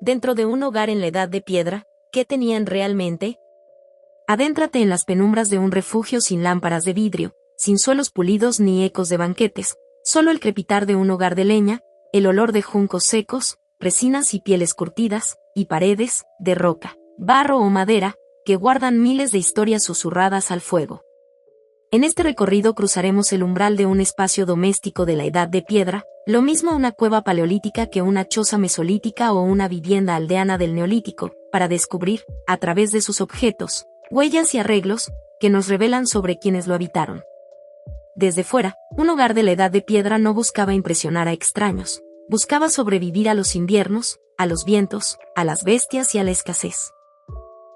Dentro de un hogar en la Edad de Piedra, ¿qué tenían realmente? Adéntrate en las penumbras de un refugio sin lámparas de vidrio, sin suelos pulidos ni ecos de banquetes, solo el crepitar de un hogar de leña, el olor de juncos secos, resinas y pieles curtidas, y paredes, de roca, barro o madera, que guardan miles de historias susurradas al fuego. En este recorrido cruzaremos el umbral de un espacio doméstico de la Edad de Piedra, lo mismo una cueva paleolítica que una choza mesolítica o una vivienda aldeana del Neolítico, para descubrir, a través de sus objetos, huellas y arreglos, que nos revelan sobre quienes lo habitaron. Desde fuera, un hogar de la Edad de Piedra no buscaba impresionar a extraños, buscaba sobrevivir a los inviernos, a los vientos, a las bestias y a la escasez.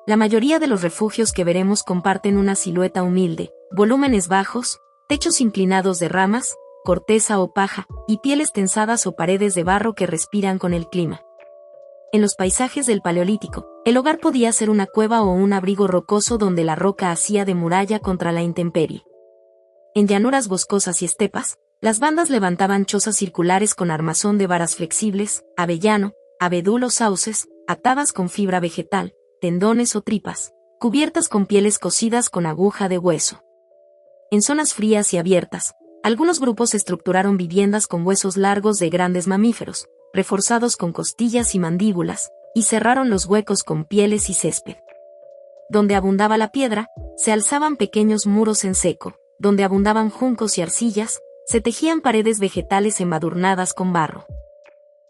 La mayoría de los refugios que veremos comparten una silueta humilde, volúmenes bajos, techos inclinados de ramas, corteza o paja, y pieles tensadas o paredes de barro que respiran con el clima. En los paisajes del Paleolítico, el hogar podía ser una cueva o un abrigo rocoso donde la roca hacía de muralla contra la intemperie. En llanuras boscosas y estepas, las bandas levantaban chozas circulares con armazón de varas flexibles, avellano, abedul o sauces, atadas con fibra vegetal, tendones o tripas, cubiertas con pieles cosidas con aguja de hueso. En zonas frías y abiertas, algunos grupos estructuraron viviendas con huesos largos de grandes mamíferos, reforzados con costillas y mandíbulas, y cerraron los huecos con pieles y césped. Donde abundaba la piedra, se alzaban pequeños muros en seco, donde abundaban juncos y arcillas, se tejían paredes vegetales embadurnadas con barro.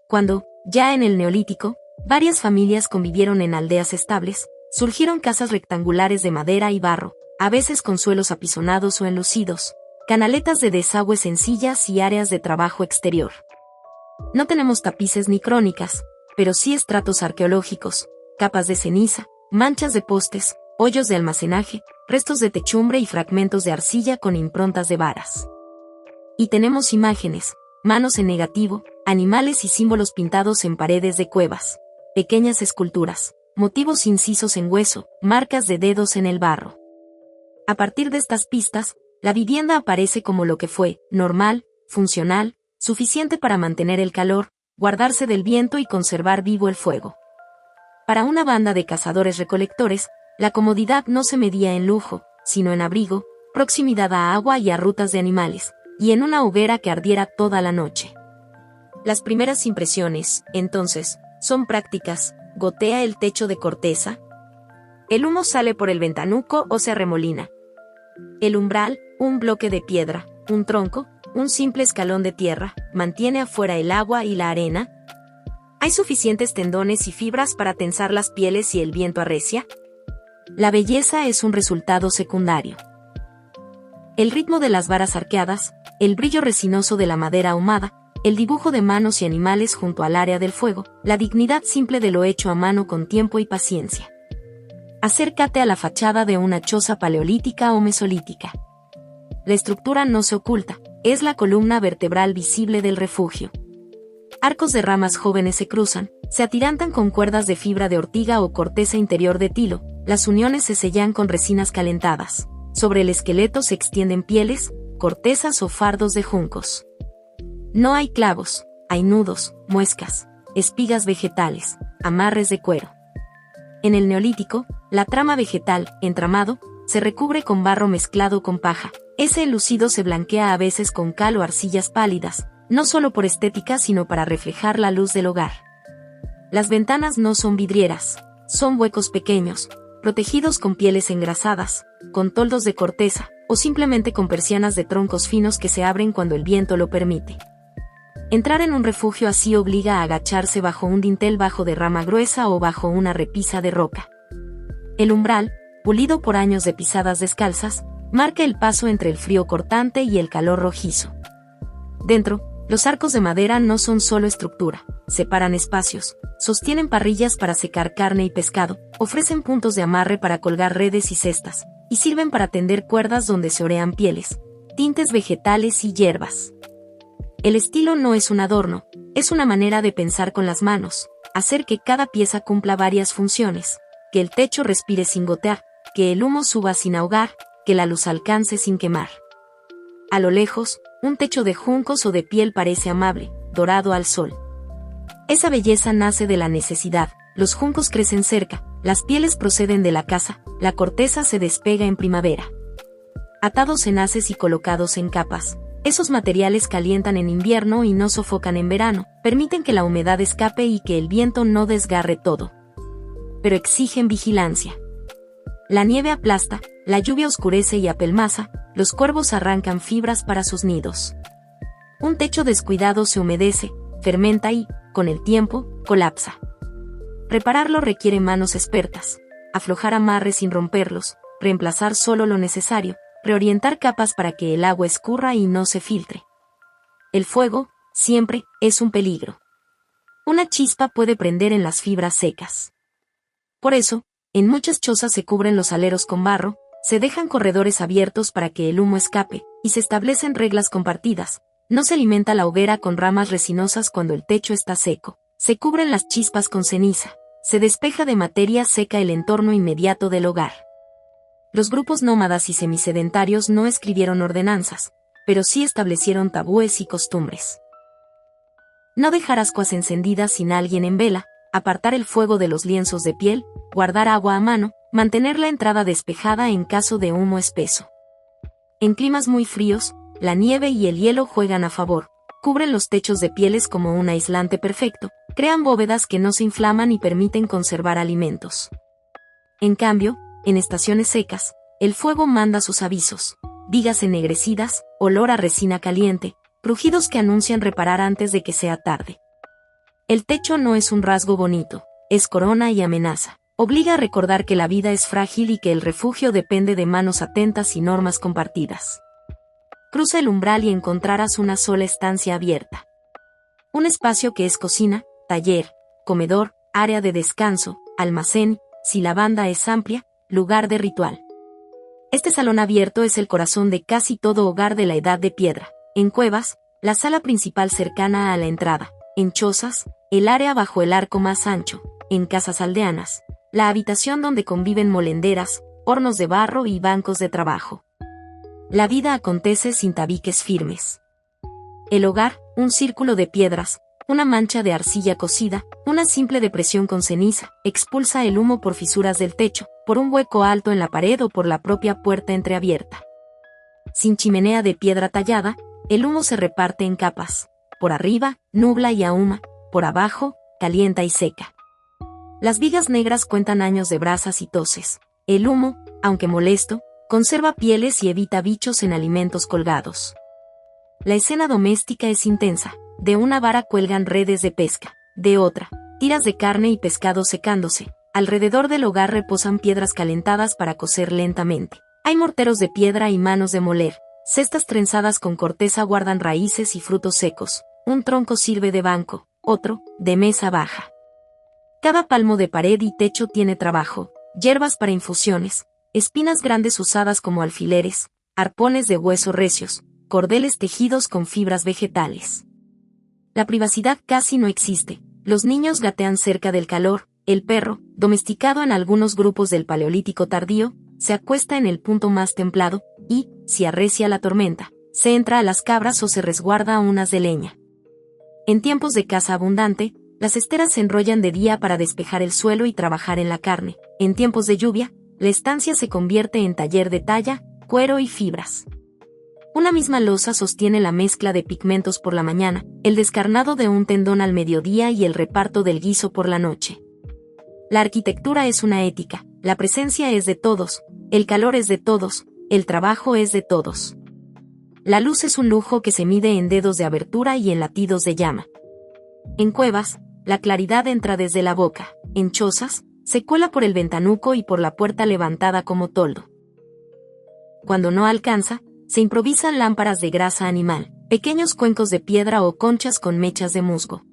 Cuando, ya en el Neolítico, varias familias convivieron en aldeas estables, surgieron casas rectangulares de madera y barro, a veces con suelos apisonados o enlucidos, canaletas de desagüe sencillas y áreas de trabajo exterior. No tenemos tapices ni crónicas, pero sí estratos arqueológicos, capas de ceniza, manchas de postes, hoyos de almacenaje, restos de techumbre y fragmentos de arcilla con improntas de varas. Y tenemos imágenes, manos en negativo, animales y símbolos pintados en paredes de cuevas, pequeñas esculturas, motivos incisos en hueso, marcas de dedos en el barro. A partir de estas pistas, la vivienda aparece como lo que fue, normal, funcional, suficiente para mantener el calor, guardarse del viento y conservar vivo el fuego. Para una banda de cazadores-recolectores, la comodidad no se medía en lujo, sino en abrigo, proximidad a agua y a rutas de animales, y en una hoguera que ardiera toda la noche. Las primeras impresiones, entonces, son prácticas. ¿Gotea el techo de corteza? ¿El humo sale por el ventanuco o se arremolina? El umbral, un bloque de piedra, un tronco, un simple escalón de tierra, mantiene afuera el agua y la arena. ¿Hay suficientes tendones y fibras para tensar las pieles si el viento arrecia? La belleza es un resultado secundario. El ritmo de las varas arqueadas, el brillo resinoso de la madera ahumada, el dibujo de manos y animales junto al área del fuego, la dignidad simple de lo hecho a mano con tiempo y paciencia. Acércate a la fachada de una choza paleolítica o mesolítica. La estructura no se oculta, es la columna vertebral visible del refugio. Arcos de ramas jóvenes se cruzan, se atirantan con cuerdas de fibra de ortiga o corteza interior de tilo, las uniones se sellan con resinas calentadas. Sobre el esqueleto se extienden pieles, cortezas o fardos de juncos. No hay clavos, hay nudos, muescas, espigas vegetales, amarres de cuero. En el Neolítico, la trama vegetal, entramado, se recubre con barro mezclado con paja. Ese enlucido se blanquea a veces con cal o arcillas pálidas, no solo por estética sino para reflejar la luz del hogar. Las ventanas no son vidrieras, son huecos pequeños, protegidos con pieles engrasadas, con toldos de corteza, o simplemente con persianas de troncos finos que se abren cuando el viento lo permite. Entrar en un refugio así obliga a agacharse bajo un dintel bajo de rama gruesa o bajo una repisa de roca. El umbral, pulido por años de pisadas descalzas, marca el paso entre el frío cortante y el calor rojizo. Dentro, los arcos de madera no son solo estructura, separan espacios, sostienen parrillas para secar carne y pescado, ofrecen puntos de amarre para colgar redes y cestas, y sirven para tender cuerdas donde se orean pieles, tintes vegetales y hierbas. El estilo no es un adorno, es una manera de pensar con las manos, hacer que cada pieza cumpla varias funciones, que el techo respire sin gotear, que el humo suba sin ahogar, que la luz alcance sin quemar. A lo lejos, un techo de juncos o de piel parece amable, dorado al sol. Esa belleza nace de la necesidad, los juncos crecen cerca, las pieles proceden de la caza, la corteza se despega en primavera. Atados en haces y colocados en capas, esos materiales calientan en invierno y no sofocan en verano, permiten que la humedad escape y que el viento no desgarre todo. Pero exigen vigilancia. La nieve aplasta, la lluvia oscurece y apelmaza, los cuervos arrancan fibras para sus nidos. Un techo descuidado se humedece, fermenta y, con el tiempo, colapsa. Repararlo requiere manos expertas, aflojar amarres sin romperlos, reemplazar solo lo necesario, reorientar capas para que el agua escurra y no se filtre. El fuego, siempre, es un peligro. Una chispa puede prender en las fibras secas. Por eso, en muchas chozas se cubren los aleros con barro, se dejan corredores abiertos para que el humo escape, y se establecen reglas compartidas. No se alimenta la hoguera con ramas resinosas cuando el techo está seco. Se cubren las chispas con ceniza. Se despeja de materia seca el entorno inmediato del hogar. Los grupos nómadas y semisedentarios no escribieron ordenanzas, pero sí establecieron tabúes y costumbres. No dejar ascuas encendidas sin alguien en vela, apartar el fuego de los lienzos de piel, guardar agua a mano, mantener la entrada despejada en caso de humo espeso. En climas muy fríos, la nieve y el hielo juegan a favor, cubren los techos de pieles como un aislante perfecto, crean bóvedas que no se inflaman y permiten conservar alimentos. En cambio, en estaciones secas, el fuego manda sus avisos, vigas ennegrecidas, olor a resina caliente, rugidos que anuncian reparar antes de que sea tarde. El techo no es un rasgo bonito, es corona y amenaza. Obliga a recordar que la vida es frágil y que el refugio depende de manos atentas y normas compartidas. Cruza el umbral y encontrarás una sola estancia abierta. Un espacio que es cocina, taller, comedor, área de descanso, almacén, si la banda es amplia, lugar de ritual. Este salón abierto es el corazón de casi todo hogar de la Edad de Piedra. En cuevas, la sala principal cercana a la entrada. En chozas, el área bajo el arco más ancho. En casas aldeanas, la habitación donde conviven molenderas, hornos de barro y bancos de trabajo. La vida acontece sin tabiques firmes. El hogar, un círculo de piedras, una mancha de arcilla cocida, una simple depresión con ceniza, expulsa el humo por fisuras del techo, por un hueco alto en la pared o por la propia puerta entreabierta. Sin chimenea de piedra tallada, el humo se reparte en capas. Por arriba, nubla y ahuma, por abajo, calienta y seca. Las vigas negras cuentan años de brasas y toses. El humo, aunque molesto, conserva pieles y evita bichos en alimentos colgados. La escena doméstica es intensa. De una vara cuelgan redes de pesca, de otra, tiras de carne y pescado secándose. Alrededor del hogar reposan piedras calentadas para cocer lentamente. Hay morteros de piedra y manos de moler. Cestas trenzadas con corteza guardan raíces y frutos secos. Un tronco sirve de banco, otro, de mesa baja. Cada palmo de pared y techo tiene trabajo, hierbas para infusiones, espinas grandes usadas como alfileres, arpones de hueso recios, cordeles tejidos con fibras vegetales. La privacidad casi no existe, los niños gatean cerca del calor, el perro, domesticado en algunos grupos del Paleolítico tardío, se acuesta en el punto más templado, y, si arrecia la tormenta, se entra a las cabras o se resguarda a unas de leña. En tiempos de caza abundante, las esteras se enrollan de día para despejar el suelo y trabajar en la carne. En tiempos de lluvia, la estancia se convierte en taller de talla, cuero y fibras. Una misma losa sostiene la mezcla de pigmentos por la mañana, el descarnado de un tendón al mediodía y el reparto del guiso por la noche. La arquitectura es una ética, la presencia es de todos, el calor es de todos, el trabajo es de todos. La luz es un lujo que se mide en dedos de abertura y en latidos de llama. En cuevas, la claridad entra desde la boca, en chozas, se cuela por el ventanuco y por la puerta levantada como toldo. Cuando no alcanza, se improvisan lámparas de grasa animal, pequeños cuencos de piedra o conchas con mechas de musgo.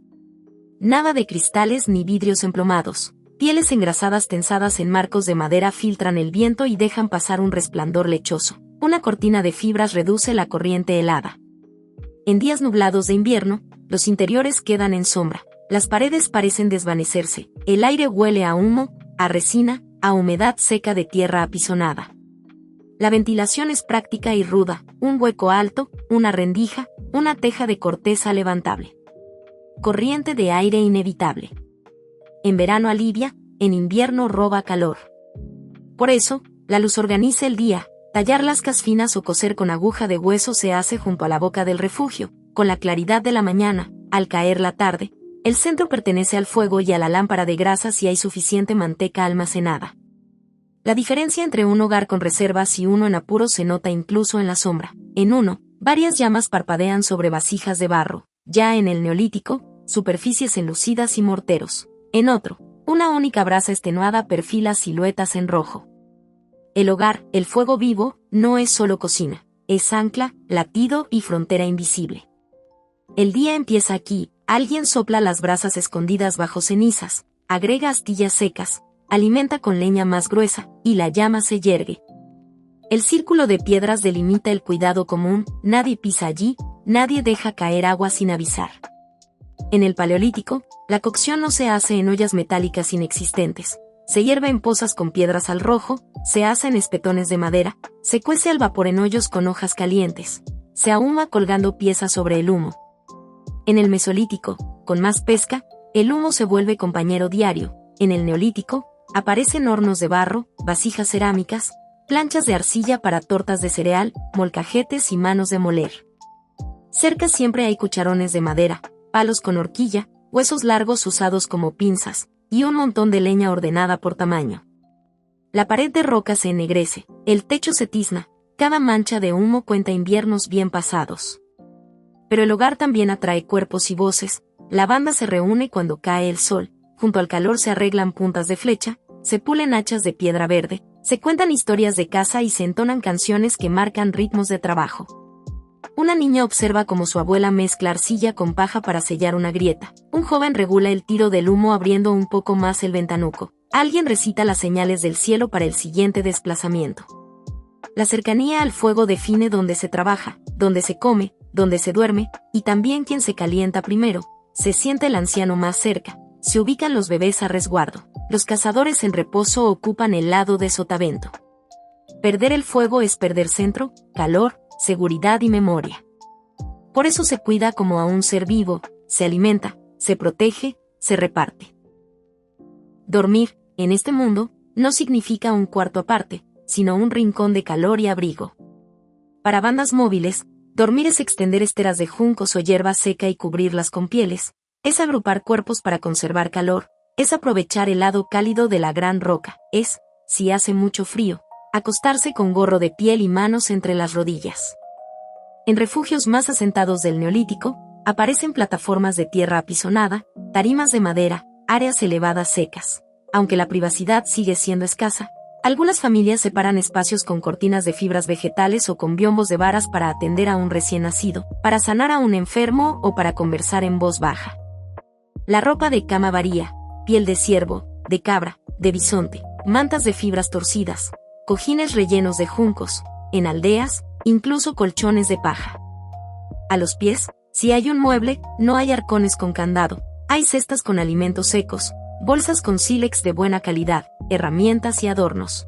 Nada de cristales ni vidrios emplomados. Pieles engrasadas tensadas en marcos de madera filtran el viento y dejan pasar un resplandor lechoso. Una cortina de fibras reduce la corriente helada. En días nublados de invierno, los interiores quedan en sombra. Las paredes parecen desvanecerse. El aire huele a humo, a resina, a humedad seca de tierra apisonada. La ventilación es práctica y ruda, un hueco alto, una rendija, una teja de corteza levantable. corriente de aire inevitable. En verano alivia, en invierno roba calor. Por eso, la luz organiza el día. Tallar lascas finas o coser con aguja de hueso se hace junto a la boca del refugio, con la claridad de la mañana. Al caer la tarde, el centro pertenece al fuego y a la lámpara de grasa si hay suficiente manteca almacenada. La diferencia entre un hogar con reservas y uno en apuros se nota incluso en la sombra. En uno, varias llamas parpadean sobre vasijas de barro, ya en el Neolítico, superficies enlucidas y morteros. En otro, una única brasa extenuada perfila siluetas en rojo. El hogar, el fuego vivo, no es solo cocina, es ancla, latido y frontera invisible. El día empieza aquí, alguien sopla las brasas escondidas bajo cenizas, agrega astillas secas, alimenta con leña más gruesa, y la llama se yergue. El círculo de piedras delimita el cuidado común, nadie pisa allí, nadie deja caer agua sin avisar. En el Paleolítico, la cocción no se hace en ollas metálicas inexistentes. Se hierve en pozas con piedras al rojo, se asa en espetones de madera, se cuece al vapor en hoyos con hojas calientes, se ahuma colgando piezas sobre el humo. En el Mesolítico, con más pesca, el humo se vuelve compañero diario. En el Neolítico, aparecen hornos de barro, vasijas cerámicas, planchas de arcilla para tortas de cereal, molcajetes y manos de moler. Cerca siempre hay cucharones de madera, palos con horquilla, huesos largos usados como pinzas, y un montón de leña ordenada por tamaño. La pared de roca se ennegrece, el techo se tizna, cada mancha de humo cuenta inviernos bien pasados. Pero el hogar también atrae cuerpos y voces, la banda se reúne cuando cae el sol, junto al calor se arreglan puntas de flecha, se pulen hachas de piedra verde, se cuentan historias de caza y se entonan canciones que marcan ritmos de trabajo. Una niña observa cómo su abuela mezcla arcilla con paja para sellar una grieta. Un joven regula el tiro del humo abriendo un poco más el ventanuco. Alguien recita las señales del cielo para el siguiente desplazamiento. La cercanía al fuego define dónde se trabaja, dónde se come, dónde se duerme, y también quién se calienta primero. Se siente el anciano más cerca. Se ubican los bebés a resguardo. Los cazadores en reposo ocupan el lado de sotavento. Perder el fuego es perder centro, calor, seguridad y memoria. Por eso se cuida como a un ser vivo, se alimenta, se protege, se reparte. Dormir, en este mundo, no significa un cuarto aparte, sino un rincón de calor y abrigo. Para bandas móviles, dormir es extender esteras de juncos o hierba seca y cubrirlas con pieles, es agrupar cuerpos para conservar calor, es aprovechar el lado cálido de la gran roca, es, si hace mucho frío, acostarse con gorro de piel y manos entre las rodillas. En refugios más asentados del Neolítico, aparecen plataformas de tierra apisonada, tarimas de madera, áreas elevadas secas. Aunque la privacidad sigue siendo escasa, algunas familias separan espacios con cortinas de fibras vegetales o con biombos de varas para atender a un recién nacido, para sanar a un enfermo o para conversar en voz baja. La ropa de cama varía: piel de ciervo, de cabra, de bisonte, mantas de fibras torcidas, cojines rellenos de juncos, en aldeas, incluso colchones de paja. A los pies, si hay un mueble, no hay arcones con candado, hay cestas con alimentos secos, bolsas con sílex de buena calidad, herramientas y adornos.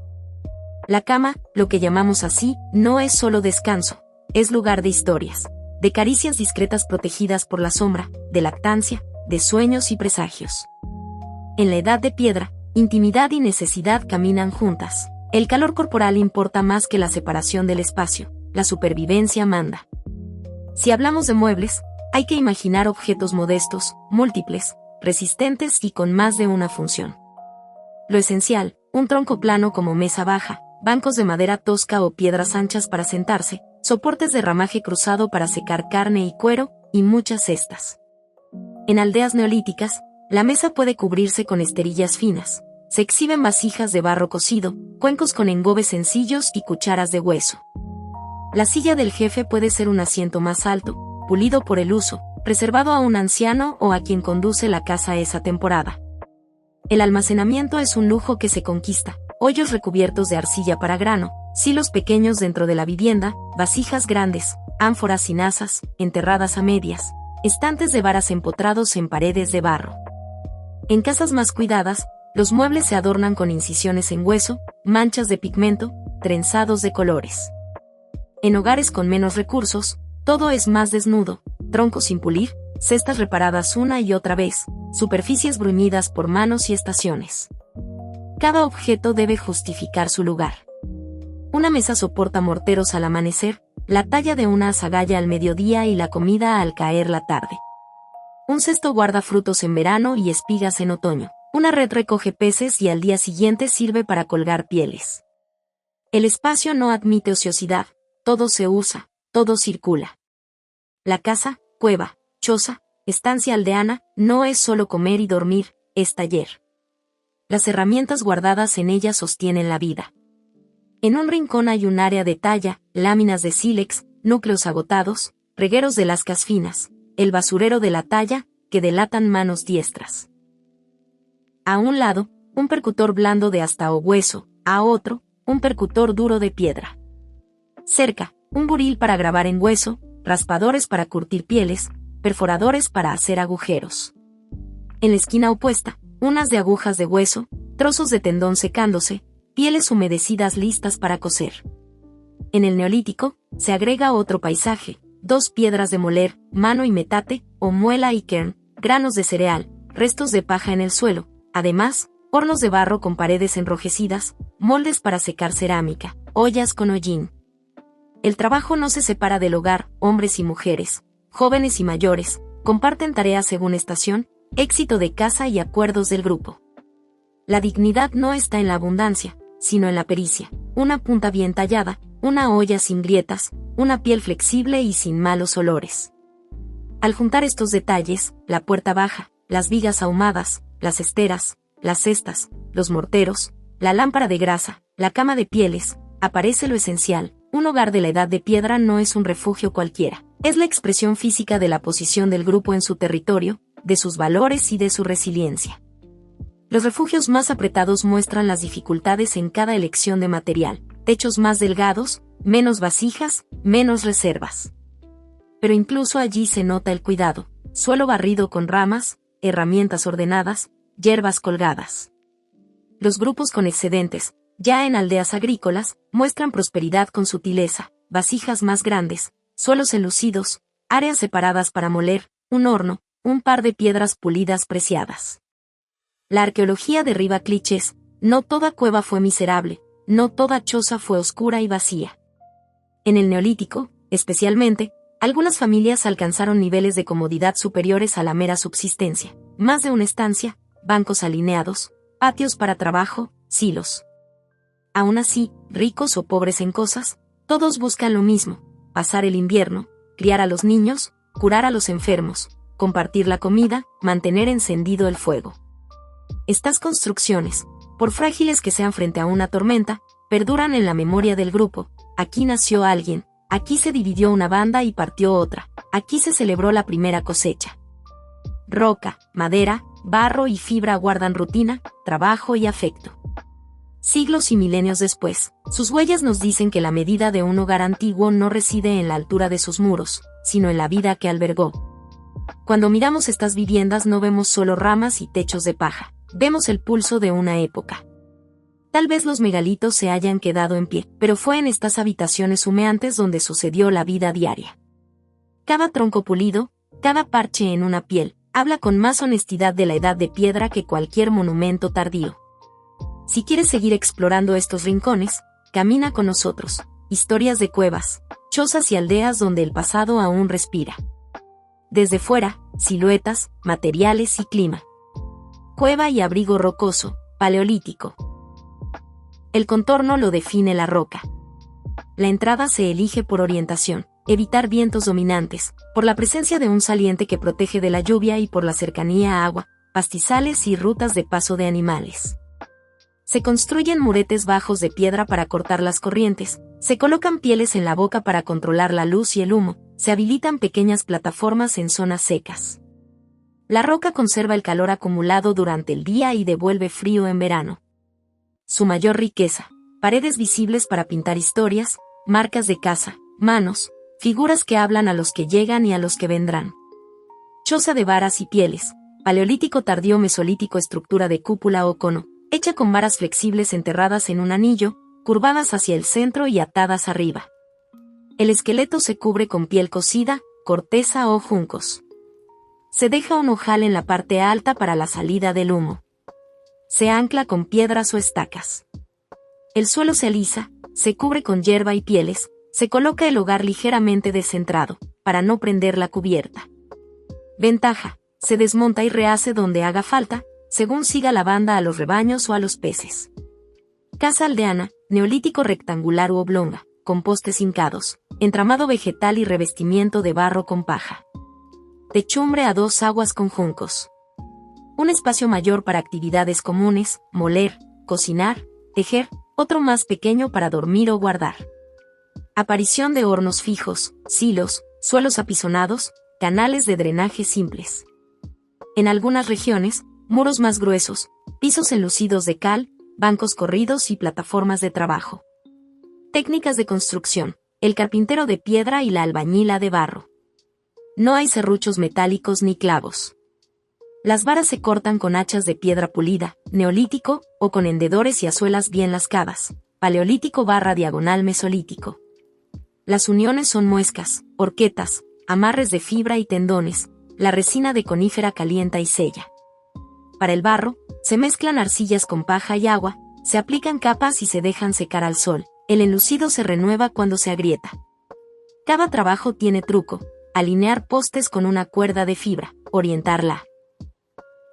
La cama, lo que llamamos así, no es solo descanso, es lugar de historias, de caricias discretas protegidas por la sombra, de lactancia, de sueños y presagios. En la edad de piedra, intimidad y necesidad caminan juntas. El calor corporal importa más que la separación del espacio, la supervivencia manda. Si hablamos de muebles, hay que imaginar objetos modestos, múltiples, resistentes y con más de una función. Lo esencial, un tronco plano como mesa baja, bancos de madera tosca o piedras anchas para sentarse, soportes de ramaje cruzado para secar carne y cuero, y muchas cestas. En aldeas neolíticas, la mesa puede cubrirse con esterillas finas. Se exhiben vasijas de barro cocido, cuencos con engobes sencillos y cucharas de hueso. La silla del jefe puede ser un asiento más alto, pulido por el uso, reservado a un anciano o a quien conduce la casa esa temporada. El almacenamiento es un lujo que se conquista: hoyos recubiertos de arcilla para grano, silos pequeños dentro de la vivienda, vasijas grandes, ánforas sin asas, enterradas a medias, estantes de varas empotrados en paredes de barro. En casas más cuidadas, los muebles se adornan con incisiones en hueso, manchas de pigmento, trenzados de colores. En hogares con menos recursos, todo es más desnudo: troncos sin pulir, cestas reparadas una y otra vez, superficies bruñidas por manos y estaciones. Cada objeto debe justificar su lugar. Una mesa soporta morteros al amanecer, la talla de una azagaya al mediodía y la comida al caer la tarde. Un cesto guarda frutos en verano y espigas en otoño. Una red recoge peces y al día siguiente sirve para colgar pieles. El espacio no admite ociosidad, todo se usa, todo circula. La casa, cueva, choza, estancia aldeana, no es solo comer y dormir, es taller. Las herramientas guardadas en ella sostienen la vida. En un rincón hay un área de talla, láminas de sílex, núcleos agotados, regueros de lascas finas, el basurero de la talla, que delatan manos diestras. A un lado, un percutor blando de hasta o hueso, a otro, un percutor duro de piedra. Cerca, un buril para grabar en hueso, raspadores para curtir pieles, perforadores para hacer agujeros. En la esquina opuesta, unas de agujas de hueso, trozos de tendón secándose, pieles humedecidas listas para coser. En el Neolítico, se agrega otro paisaje, 2 piedras de moler, mano y metate, o muela y kern, granos de cereal, restos de paja en el suelo, además, hornos de barro con paredes enrojecidas, moldes para secar cerámica, ollas con hollín. El trabajo no se separa del hogar, hombres y mujeres, jóvenes y mayores, comparten tareas según estación, éxito de casa y acuerdos del grupo. La dignidad no está en la abundancia, sino en la pericia, una punta bien tallada, una olla sin grietas, una piel flexible y sin malos olores. Al juntar estos detalles, la puerta baja, las vigas ahumadas, las esteras, las cestas, los morteros, la lámpara de grasa, la cama de pieles, aparece lo esencial. Un hogar de la edad de piedra no es un refugio cualquiera, es la expresión física de la posición del grupo en su territorio, de sus valores y de su resiliencia. Los refugios más apretados muestran las dificultades en cada elección de material, techos más delgados, menos vasijas, menos reservas. Pero incluso allí se nota el cuidado, suelo barrido con ramas, herramientas ordenadas, hierbas colgadas. Los grupos con excedentes, ya en aldeas agrícolas, muestran prosperidad con sutileza, vasijas más grandes, suelos enlucidos, áreas separadas para moler, un horno, un par de piedras pulidas preciadas. La arqueología derriba clichés, no toda cueva fue miserable, no toda choza fue oscura y vacía. En el Neolítico, especialmente, algunas familias alcanzaron niveles de comodidad superiores a la mera subsistencia, más de una estancia, bancos alineados, patios para trabajo, silos. Aún así, ricos o pobres en cosas, todos buscan lo mismo, pasar el invierno, criar a los niños, curar a los enfermos, compartir la comida, mantener encendido el fuego. Estas construcciones, por frágiles que sean frente a una tormenta, perduran en la memoria del grupo. Aquí nació alguien, aquí se dividió una banda y partió otra, aquí se celebró la primera cosecha. Roca, madera, barro y fibra guardan rutina, trabajo y afecto. Siglos y milenios después, sus huellas nos dicen que la medida de un hogar antiguo no reside en la altura de sus muros, sino en la vida que albergó. Cuando miramos estas viviendas no vemos solo ramas y techos de paja, vemos el pulso de una época. Tal vez los megalitos se hayan quedado en pie, pero fue en estas habitaciones humeantes donde sucedió la vida diaria. Cada tronco pulido, cada parche en una piel, habla con más honestidad de la edad de piedra que cualquier monumento tardío. Si quieres seguir explorando estos rincones, camina con nosotros. Historias de cuevas, chozas y aldeas donde el pasado aún respira. Desde fuera, siluetas, materiales y clima. Cueva y abrigo rocoso, paleolítico. El contorno lo define la roca. La entrada se elige por orientación, evitar vientos dominantes, por la presencia de un saliente que protege de la lluvia y por la cercanía a agua, pastizales y rutas de paso de animales. Se construyen muretes bajos de piedra para cortar las corrientes, se colocan pieles en la boca para controlar la luz y el humo, se habilitan pequeñas plataformas en zonas secas. La roca conserva el calor acumulado durante el día y devuelve frío en verano. Su mayor riqueza, paredes visibles para pintar historias, marcas de caza, manos, figuras que hablan a los que llegan y a los que vendrán. Choza de varas y pieles, paleolítico tardío mesolítico, estructura de cúpula o cono, hecha con varas flexibles enterradas en un anillo, curvadas hacia el centro y atadas arriba. El esqueleto se cubre con piel cocida, corteza o juncos. Se deja un ojal en la parte alta para la salida del humo. Se ancla con piedras o estacas. El suelo se alisa, se cubre con hierba y pieles, se coloca el hogar ligeramente descentrado, para no prender la cubierta. Ventaja: se desmonta y rehace donde haga falta, según siga la banda a los rebaños o a los peces. Casa aldeana, neolítico rectangular u oblonga, con postes hincados, entramado vegetal y revestimiento de barro con paja. Techumbre a dos aguas con juncos. Un espacio mayor para actividades comunes, moler, cocinar, tejer, otro más pequeño para dormir o guardar. Aparición de hornos fijos, silos, suelos apisonados, canales de drenaje simples. En algunas regiones, muros más gruesos, pisos enlucidos de cal, bancos corridos y plataformas de trabajo. Técnicas de construcción: el carpintero de piedra y la albañila de barro. No hay serruchos metálicos ni clavos. Las varas se cortan con hachas de piedra pulida, neolítico, o con hendedores y azuelas bien lascadas, paleolítico / diagonal mesolítico. Las uniones son muescas, horquetas, amarres de fibra y tendones. La resina de conífera calienta y sella. Para el barro, se mezclan arcillas con paja y agua, se aplican capas y se dejan secar al sol. El enlucido se renueva cuando se agrieta. Cada trabajo tiene truco: alinear postes con una cuerda de fibra, orientarla.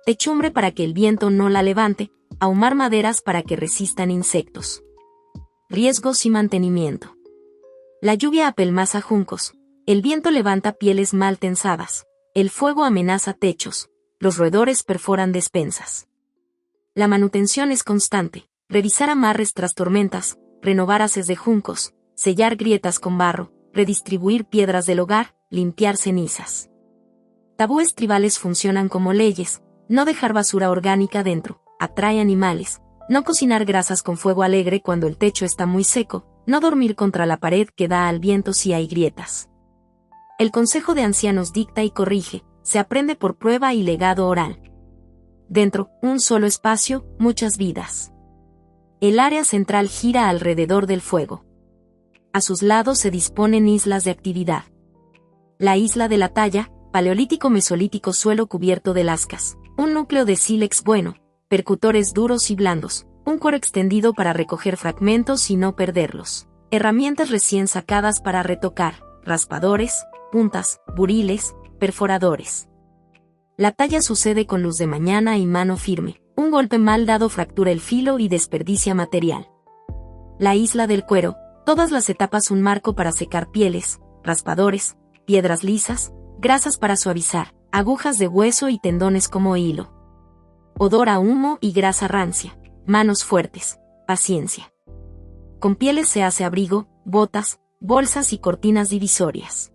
Techumbre para que el viento no la levante, ahumar maderas para que resistan insectos. Riesgos y mantenimiento. La lluvia apelmaza juncos, el viento levanta pieles mal tensadas, el fuego amenaza techos, los roedores perforan despensas. La manutención es constante: revisar amarres tras tormentas, renovar haces de juncos, sellar grietas con barro, redistribuir piedras del hogar, limpiar cenizas. Tabúes tribales funcionan como leyes: no dejar basura orgánica dentro, atrae animales; no cocinar grasas con fuego alegre cuando el techo está muy seco; no dormir contra la pared que da al viento si hay grietas. El consejo de ancianos dicta y corrige, se aprende por prueba y legado oral. Dentro, un solo espacio, muchas vidas. El área central gira alrededor del fuego. A sus lados se disponen islas de actividad. La isla de la talla, paleolítico-mesolítico, suelo cubierto de lascas, un núcleo de sílex bueno, percutores duros y blandos, un cuero extendido para recoger fragmentos y no perderlos, herramientas recién sacadas para retocar, raspadores, puntas, buriles, perforadores. La talla sucede con luz de mañana y mano firme. Un golpe mal dado fractura el filo y desperdicia material. La isla del cuero, todas las etapas: un marco para secar pieles, raspadores, piedras lisas, grasas para suavizar, agujas de hueso y tendones como hilo. Odor a humo y grasa rancia, manos fuertes, paciencia. Con pieles se hace abrigo, botas, bolsas y cortinas divisorias.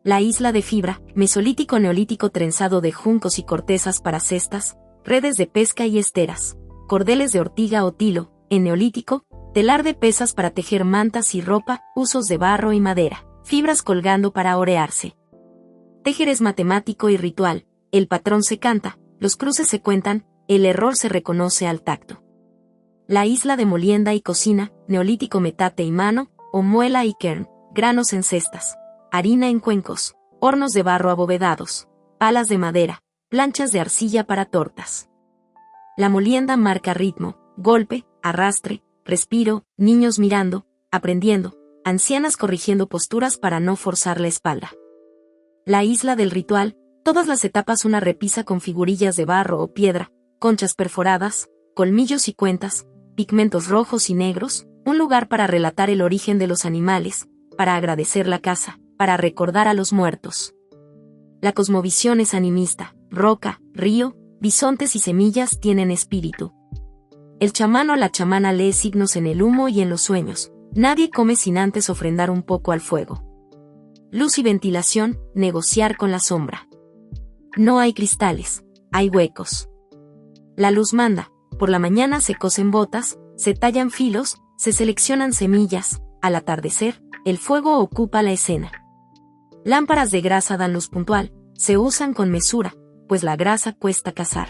La isla de fibra, mesolítico-neolítico, trenzado de juncos y cortezas para cestas, redes de pesca y esteras, cordeles de ortiga o tilo. En neolítico, telar de pesas para tejer mantas y ropa, usos de barro y madera, fibras colgando para orearse. Tejer es matemático y ritual: el patrón se canta, los cruces se cuentan, el error se reconoce al tacto. La isla de molienda y cocina, neolítico, metate y mano, o muela y quern, granos en cestas, harina en cuencos, hornos de barro abovedados, palas de madera, planchas de arcilla para tortas. La molienda marca ritmo, golpe, arrastre, respiro, niños mirando, aprendiendo, ancianas corrigiendo posturas para no forzar la espalda. La isla del ritual, todas las etapas: una repisa con figurillas de barro o piedra, conchas perforadas, colmillos y cuentas, pigmentos rojos y negros, un lugar para relatar el origen de los animales, para agradecer la caza, para recordar a los muertos. La cosmovisión es animista: roca, río, bisontes y semillas tienen espíritu. El chamán o la chamana lee signos en el humo y en los sueños. Nadie come sin antes ofrendar un poco al fuego. Luz y ventilación: negociar con la sombra. No hay cristales, hay huecos. La luz manda: por la mañana se cosen botas, se tallan filos, se seleccionan semillas; al atardecer, el fuego ocupa la escena. Lámparas de grasa dan luz puntual, se usan con mesura, pues la grasa cuesta cazar.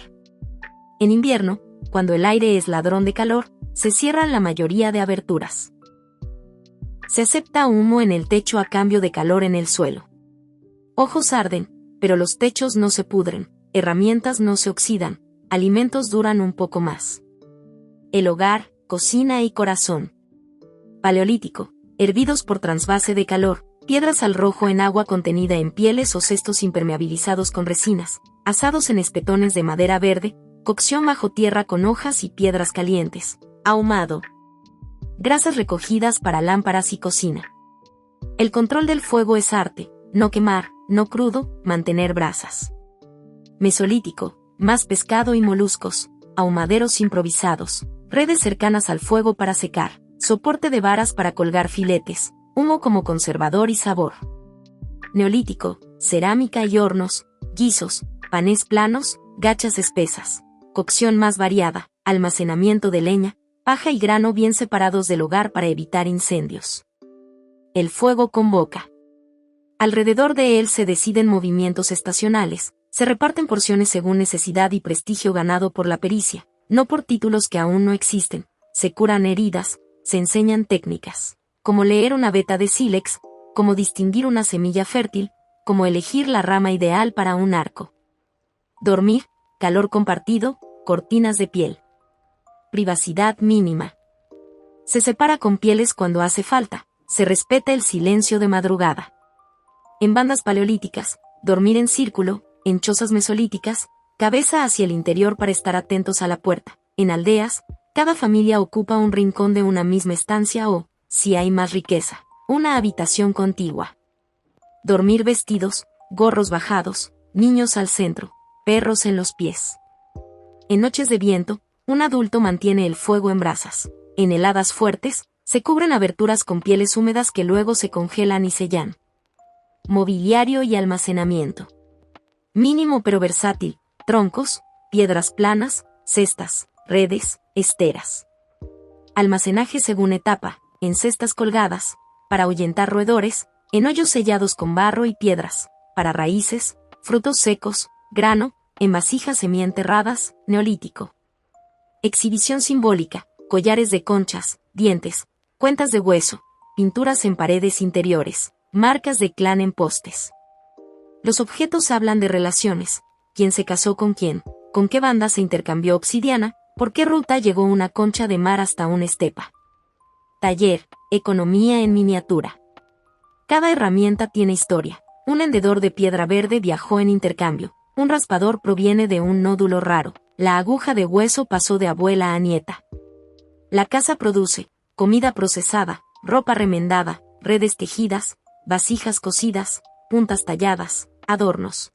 En invierno, cuando el aire es ladrón de calor, se cierran la mayoría de aberturas. Se acepta humo en el techo a cambio de calor en el suelo. Ojos arden, pero los techos no se pudren, herramientas no se oxidan, alimentos duran un poco más. El hogar, cocina y corazón. Paleolítico, hervidos por transvase de calor, piedras al rojo en agua contenida en pieles o cestos impermeabilizados con resinas, asados en espetones de madera verde, cocción bajo tierra con hojas y piedras calientes, ahumado. Grasas recogidas para lámparas y cocina. El control del fuego es arte, no quemar, no crudo, mantener brasas. Mesolítico, más pescado y moluscos, ahumaderos improvisados, redes cercanas al fuego para secar, soporte de varas para colgar filetes, humo como conservador y sabor. Neolítico, cerámica y hornos, guisos, panés planos, gachas espesas, cocción más variada, almacenamiento de leña, paja y grano bien separados del hogar para evitar incendios. El fuego convoca. Alrededor de él se deciden movimientos estacionales, se reparten porciones según necesidad y prestigio ganado por la pericia, no por títulos que aún no existen, se curan heridas, se enseñan técnicas, como leer una veta de sílex, como distinguir una semilla fértil, como elegir la rama ideal para un arco. Dormir, calor compartido, cortinas de piel. Privacidad mínima. Se separa con pieles cuando hace falta, se respeta el silencio de madrugada. En bandas paleolíticas, dormir en círculo, en chozas mesolíticas, cabeza hacia el interior para estar atentos a la puerta. En aldeas, cada familia ocupa un rincón de una misma estancia o, si hay más riqueza, una habitación contigua. Dormir vestidos, gorros bajados, niños al centro, perros en los pies. En noches de viento, un adulto mantiene el fuego en brasas. En heladas fuertes, se cubren aberturas con pieles húmedas que luego se congelan y sellan. Mobiliario y almacenamiento. Mínimo pero versátil, troncos, piedras planas, cestas, redes, esteras. Almacenaje según etapa, en cestas colgadas, para ahuyentar roedores, en hoyos sellados con barro y piedras, para raíces, frutos secos, grano, en vasijas semienterradas, neolítico. Exhibición simbólica, collares de conchas, dientes, cuentas de hueso, pinturas en paredes interiores, marcas de clan en postes. Los objetos hablan de relaciones, quién se casó con qué banda se intercambió obsidiana, por qué ruta llegó una concha de mar hasta una estepa. Taller, economía en miniatura. Cada herramienta tiene historia. Un hendedor de piedra verde viajó en intercambio, un raspador proviene de un nódulo raro, la aguja de hueso pasó de abuela a nieta. La casa produce comida procesada, ropa remendada, redes tejidas, vasijas cosidas, puntas talladas, adornos.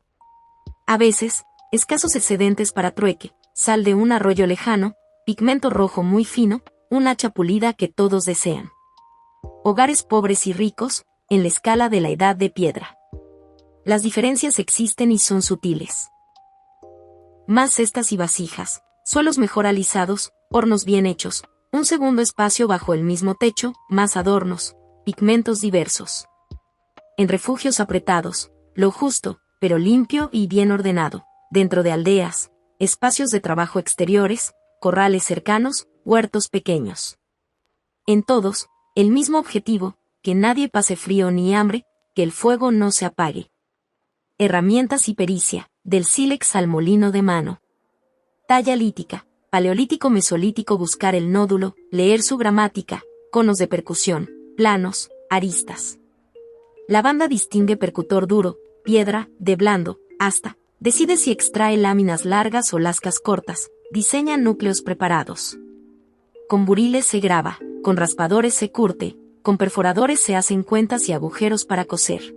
A veces, escasos excedentes para trueque, sal de un arroyo lejano, pigmento rojo muy fino, un hacha pulida que todos desean. Hogares pobres y ricos, en la escala de la edad de piedra. Las diferencias existen y son sutiles. Más cestas y vasijas, suelos mejor alisados, hornos bien hechos, un segundo espacio bajo el mismo techo, más adornos, pigmentos diversos. En refugios apretados, lo justo, pero limpio y bien ordenado, dentro de aldeas, espacios de trabajo exteriores, corrales cercanos, huertos pequeños. En todos, el mismo objetivo, que nadie pase frío ni hambre, que el fuego no se apague. Herramientas y pericia, del sílex al molino de mano. Talla lítica, paleolítico mesolítico buscar el nódulo, leer su gramática, conos de percusión, planos, aristas. La banda distingue percutor duro, piedra, de blando, asta, decide si extrae láminas largas o lascas cortas, diseña núcleos preparados. Con buriles se graba, con raspadores se curte, con perforadores se hacen cuentas y agujeros para coser.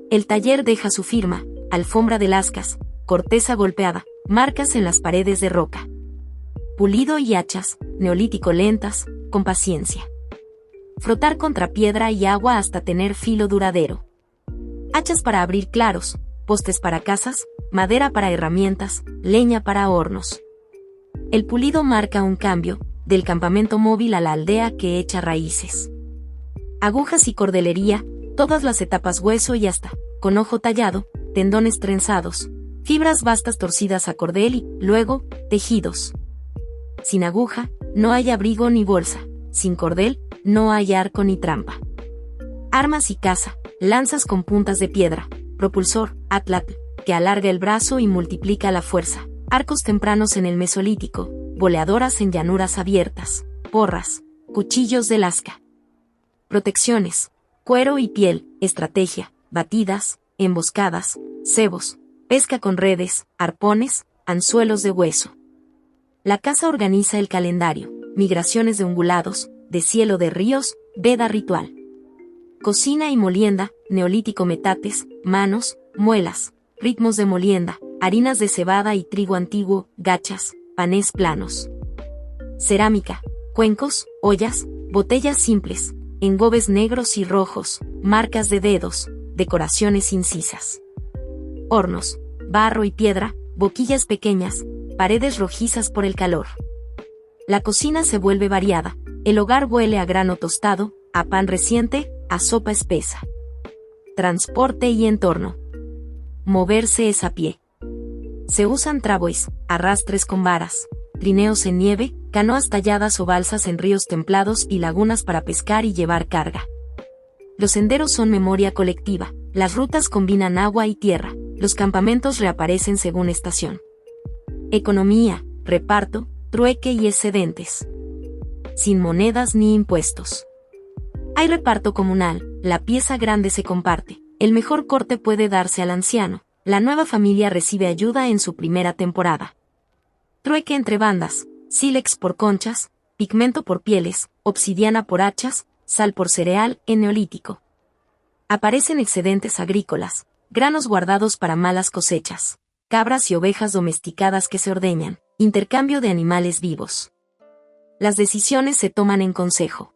El taller deja su firma, alfombra de lascas, corteza golpeada, marcas en las paredes de roca. Pulido y hachas, neolítico lentas, con paciencia. Frotar contra piedra y agua hasta tener filo duradero. Hachas para abrir claros, postes para casas, madera para herramientas, leña para hornos. El pulido marca un cambio, del campamento móvil a la aldea que echa raíces. Agujas y cordelería, todas las etapas hueso y hasta, con ojo tallado, tendones trenzados, fibras vastas torcidas a cordel y, luego, tejidos. Sin aguja, no hay abrigo ni bolsa, sin cordel, no hay arco ni trampa. Armas y caza, lanzas con puntas de piedra, propulsor, atlatl, que alarga el brazo y multiplica la fuerza. Arcos tempranos en el Mesolítico, boleadoras en llanuras abiertas, porras, cuchillos de lasca. Protecciones, cuero y piel, estrategia, batidas, emboscadas, cebos, pesca con redes, arpones, anzuelos de hueso. La caza organiza el calendario, migraciones de ungulados, de cielo de ríos, veda ritual. Cocina y molienda, neolítico metates, manos, muelas, ritmos de molienda, harinas de cebada y trigo antiguo, gachas, panés planos. Cerámica, cuencos, ollas, botellas simples, engobes negros y rojos, marcas de dedos, decoraciones incisas. Hornos, barro y piedra, boquillas pequeñas, paredes rojizas por el calor. La cocina se vuelve variada, el hogar huele a grano tostado, a pan reciente, a sopa espesa. Transporte y entorno. Moverse es a pie. Se usan travois, arrastres con varas, trineos en nieve, canoas talladas o balsas en ríos templados y lagunas para pescar y llevar carga. Los senderos son memoria colectiva, las rutas combinan agua y tierra, los campamentos reaparecen según estación. Economía, reparto, trueque y excedentes. Sin monedas ni impuestos. Hay reparto comunal, la pieza grande se comparte, el mejor corte puede darse al anciano, la nueva familia recibe ayuda en su primera temporada. Trueque entre bandas, sílex por conchas, pigmento por pieles, obsidiana por hachas, sal por cereal, en neolítico. Aparecen excedentes agrícolas, granos guardados para malas cosechas, cabras y ovejas domesticadas que se ordeñan, intercambio de animales vivos. Las decisiones se toman en consejo.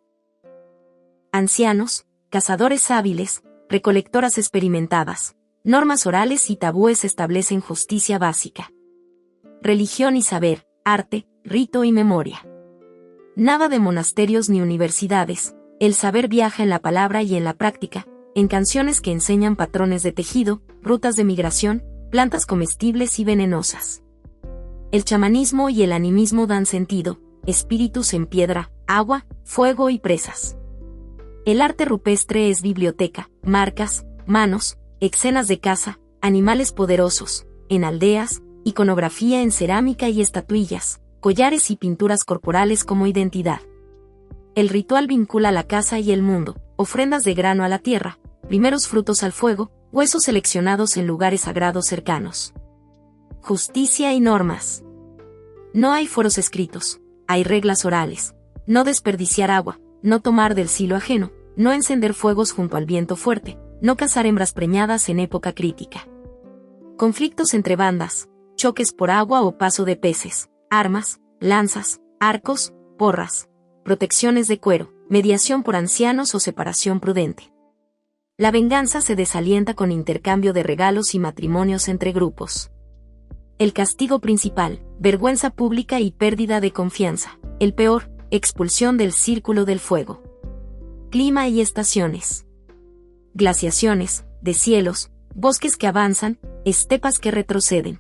Ancianos, cazadores hábiles, recolectoras experimentadas, normas orales y tabúes establecen justicia básica. Religión y saber, arte, rito y memoria. Nada de monasterios ni universidades, el saber viaja en la palabra y en la práctica, en canciones que enseñan patrones de tejido, rutas de migración, plantas comestibles y venenosas. El chamanismo y el animismo dan sentido, espíritus en piedra, agua, fuego y presas. El arte rupestre es biblioteca, marcas, manos, escenas de caza, animales poderosos, en aldeas, iconografía en cerámica y estatuillas, collares y pinturas corporales como identidad. El ritual vincula la casa y el mundo, ofrendas de grano a la tierra, primeros frutos al fuego, huesos seleccionados en lugares sagrados cercanos. Justicia y normas. No hay foros escritos, hay reglas orales. No desperdiciar agua, no tomar del silo ajeno, no encender fuegos junto al viento fuerte, no cazar hembras preñadas en época crítica. Conflictos entre bandas, choques por agua o paso de peces, armas, lanzas, arcos, porras, protecciones de cuero, mediación por ancianos o separación prudente. La venganza se desalienta con intercambio de regalos y matrimonios entre grupos. El castigo principal, vergüenza pública y pérdida de confianza. El peor, expulsión del círculo del fuego. Clima y estaciones. Glaciaciones, deshielos, bosques que avanzan, estepas que retroceden.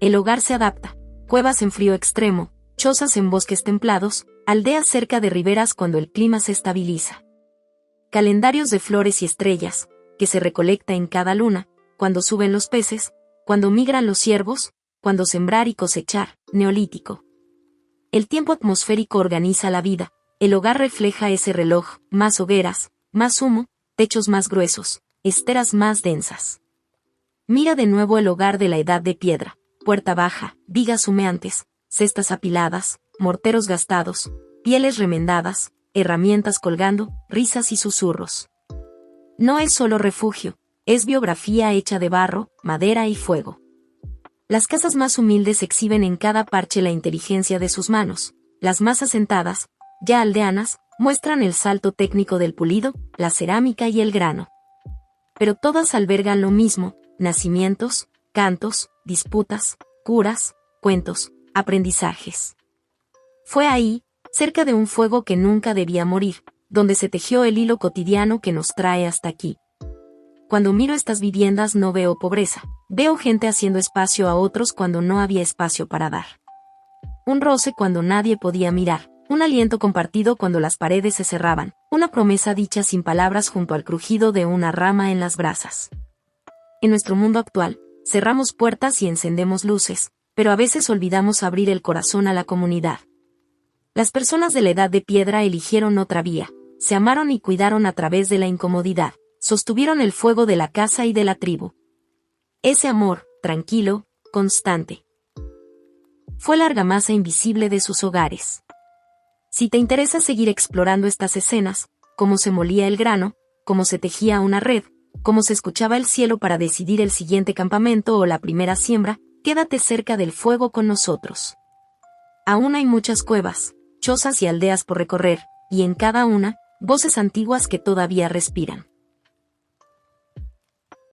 El hogar se adapta, cuevas en frío extremo, chozas en bosques templados, aldeas cerca de riberas cuando el clima se estabiliza. Calendarios de flores y estrellas, que se recolecta en cada luna, cuando suben los peces, cuando migran los ciervos, cuando sembrar y cosechar, neolítico. El tiempo atmosférico organiza la vida, el hogar refleja ese reloj, más hogueras, más humo, techos más gruesos, esteras más densas. Mira de nuevo el hogar de la edad de piedra, puerta baja, vigas humeantes, cestas apiladas, morteros gastados, pieles remendadas, herramientas colgando, risas y susurros. No es solo refugio, es biografía hecha de barro, madera y fuego. Las casas más humildes exhiben en cada parche la inteligencia de sus manos, las más asentadas, ya aldeanas, muestran el salto técnico del pulido, la cerámica y el grano. Pero todas albergan lo mismo, nacimientos, cantos, disputas, curas, cuentos, aprendizajes. Fue ahí, cerca de un fuego que nunca debía morir, donde se tejió el hilo cotidiano que nos trae hasta aquí. Cuando miro estas viviendas no veo pobreza, veo gente haciendo espacio a otros cuando no había espacio para dar. Un roce cuando nadie podía mirar, un aliento compartido cuando las paredes se cerraban, una promesa dicha sin palabras junto al crujido de una rama en las brasas. En nuestro mundo actual, cerramos puertas y encendemos luces, pero a veces olvidamos abrir el corazón a la comunidad. Las personas de la Edad de Piedra eligieron otra vía, se amaron y cuidaron a través de la incomodidad, sostuvieron el fuego de la casa y de la tribu. Ese amor, tranquilo, constante, fue la argamasa invisible de sus hogares. Si te interesa seguir explorando estas escenas, cómo se molía el grano, cómo se tejía una red, cómo se escuchaba el cielo para decidir el siguiente campamento o la primera siembra, quédate cerca del fuego con nosotros. Aún hay muchas cuevas, chozas y aldeas por recorrer, y en cada una, voces antiguas que todavía respiran.